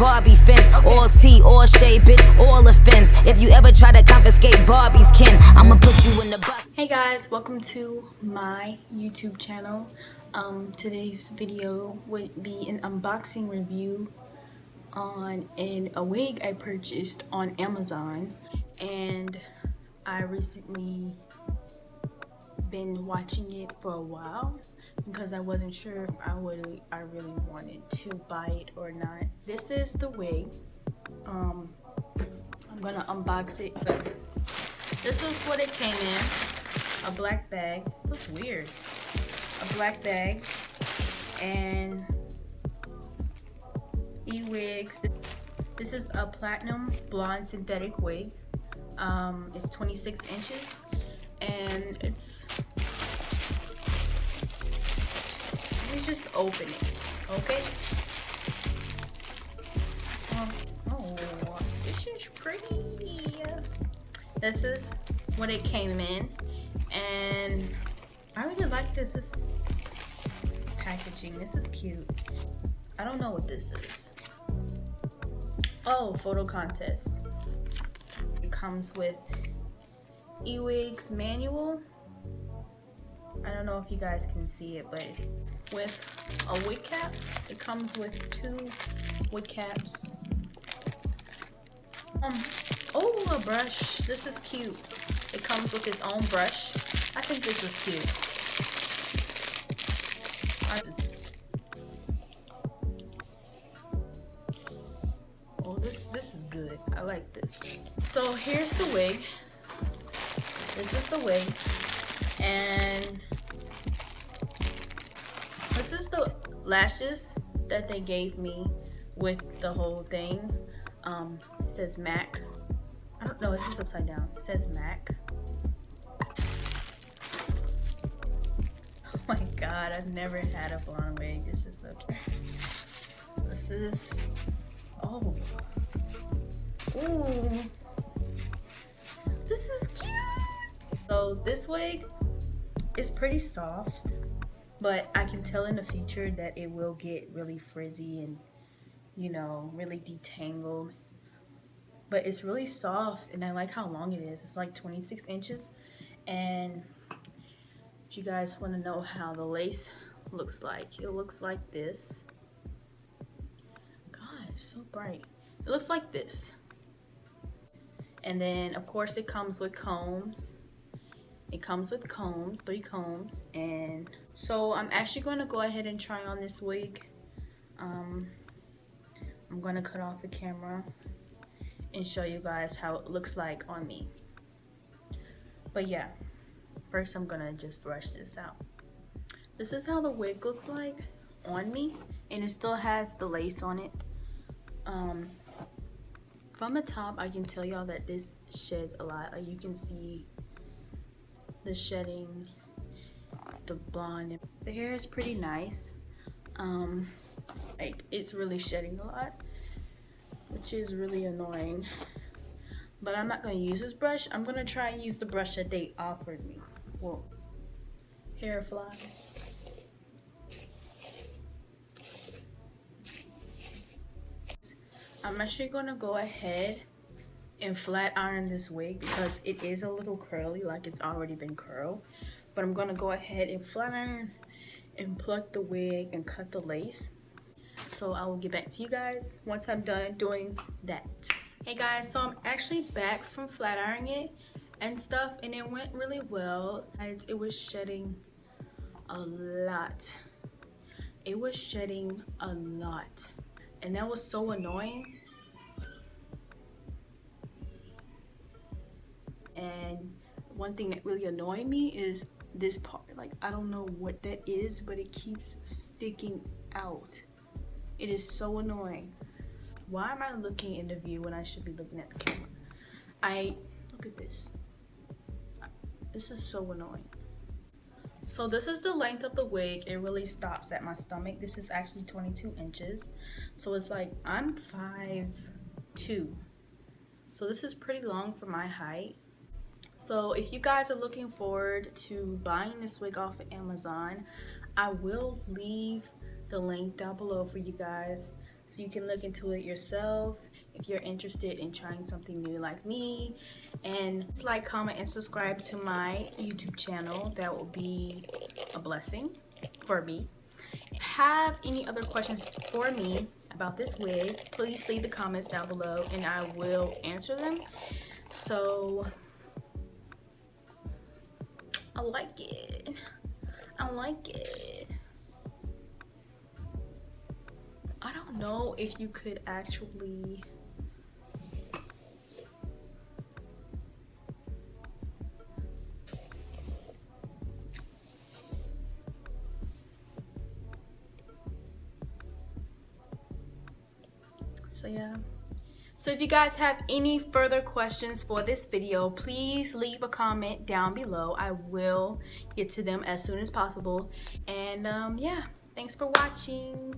Barbie fence. All tea, all shade, bitch, all offense. If you ever try to confiscate Barbie's kin, I'ma put you in the box. Hey guys, welcome to my YouTube channel. Today's video would be an unboxing review on a wig I purchased on Amazon, and I recently been watching it for a while because I wasn't sure if I really wanted to buy it or not. This is the wig. I'm gonna unbox it, but this is what it came in. A black bag. It looks weird. A black bag and EEWIGS. This is a platinum blonde synthetic wig. It's 26 inches and it's, let me just open it, okay? Oh, this is pretty. This is what it came in, and I really like this packaging. This is cute. I don't know what this is. Oh, photo contest. It comes with EEWIGS manual. I don't know if you guys can see it, but it's with a wig cap. It comes with 2 wig caps. Oh, a brush. This is cute. It comes with its own brush. I think this is cute. Oh, this is good. I like this. So here's the wig. This is the wig, and this is the lashes that they gave me with the whole thing. It says MAC. I don't know, it's just upside down. It says MAC. Oh my god, I've never had a blonde wig. This is so cute. This is, oh, ooh, this is cute. So this wig is pretty soft, but I can tell in the future that it will get really frizzy and, you know, really detangled. But it's really soft, and I like how long it is. It's like 26 inches. And if you guys want to know how the lace looks like, it looks like this. God, it's so bright. It looks like this. And then, of course, it comes with combs. It comes with combs, 3 combs. And so I'm actually going to go ahead and try on this wig. I'm going to cut off the camera and show you guys how it looks like on me. But yeah, first I'm gonna just brush this out. This is how the wig looks like on me, and it still has the lace on it. From the top, I can tell y'all that this sheds a lot. Like, you can see the shedding, the blonde. The hair is pretty nice. Like, it's really shedding a lot, which is really annoying. But I'm not going to use this brush. I'm going to try and use the brush that they offered me. Whoa. Hair fly. I'm actually going to go ahead and flat iron this wig because it is a little curly, like it's already been curled. But I'm going to go ahead and flat iron and pluck the wig and cut the lace. So I will get back to you guys once I'm done doing that. Hey guys, so I'm actually back from flat ironing it and stuff, and it went really well. It was shedding a lot. It was shedding a lot, and that was so annoying. And one thing that really annoyed me is this part. Like, I don't know what that is, but it keeps sticking out. It is so annoying. Why am I looking in the view when I should be looking at the camera? Look at this. This is so annoying. So this is the length of the wig. It really stops at my stomach. This is actually 22 inches. So it's like, I'm 5'2". So this is pretty long for my height. So if you guys are looking forward to buying this wig off of Amazon, I will leave the link down below for you guys so you can look into it yourself if you're interested in trying something new like me. And like, comment, and subscribe to my YouTube channel. That will be a blessing for me. Have any other questions for me about this wig, please leave the comments down below and I will answer them. So I like it. I like it. I don't know if you could actually so yeah. So if you guys have any further questions for this video, please leave a comment down below. I will get to them as soon as possible. And yeah, thanks for watching.